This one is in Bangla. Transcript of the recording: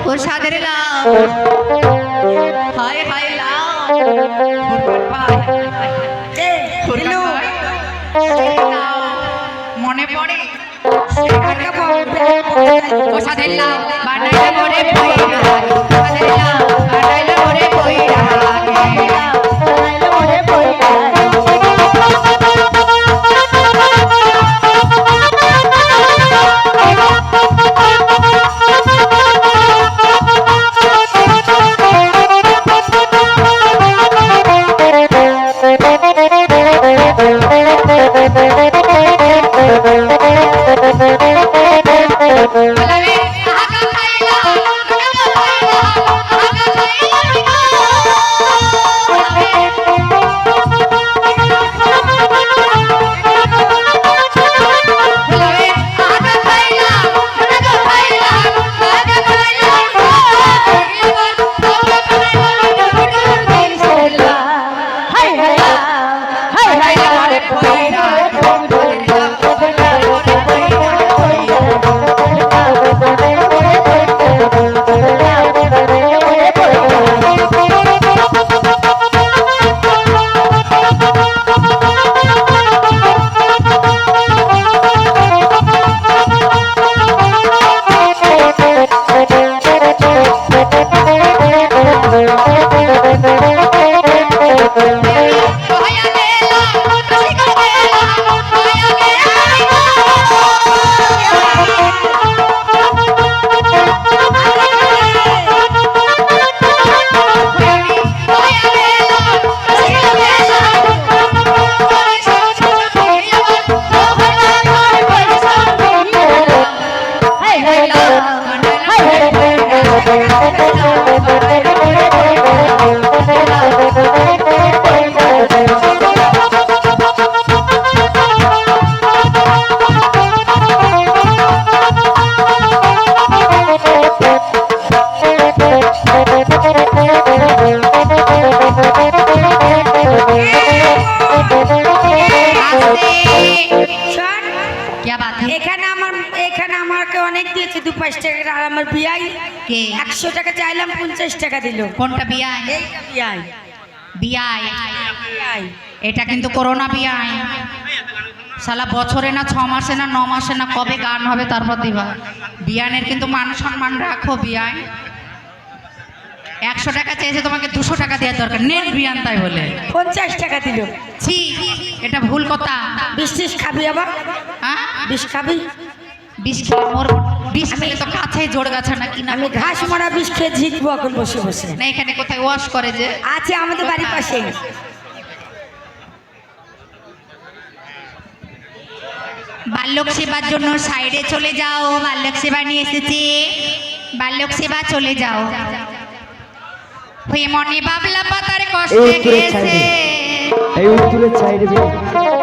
প্রসাদের লাউ হায় হায় লাউ মনে পড়ে প্রসাদের লাউ বানাইলে মরে পইরা প্রসাদের লাউ বানাইলে মরে পইরা বানাইলে মরে পইরা অনেক দিয়েছে 2-5 টাকা আর আমার বিয়াই কে 100 টাকা চাইলাম 50 টাকা দিল। কোনটা বিয়াই? এইটা বিয়াই। বিয়াই বিয়াই এটা কিন্তু করোনা বিয়াই শালা বছরে না 6 মাসে না 9 মাসে না কবে গান হবে তারপর দিবা। বিয়ানের কিন্তু মান সম্মান রাখো বিয়াই। 100 টাকা চেয়েছে তোমাকে 200 টাকা দেওয়ার দরকার নেট বিয়ান তাই বলে 50 টাকা দিল। ছি এটা ভুল কথা। বিশ খাবি আবার? হ্যাঁ বিশ খাবি? বিষ খেয়ে মোর বিষ খেলে তো কাছে জোড় গাছে নাকি না আমি ঘাস মারা বিষ খেয়ে ঝিকবো এখন বসে বসে না। এখানে কোথায় ওয়াশ করে যে আছে আমাদের বাড়ির পাশে। বাল্যক সেবার জন্য সাইডে চলে যাও। বাল্যক সেবা নিয়ে এসেছে। বাল্যক সেবা চলে যাও। হয়ে মনে বাবলা পাতার কষ্টে গেছে এই উত্তরের সাইডে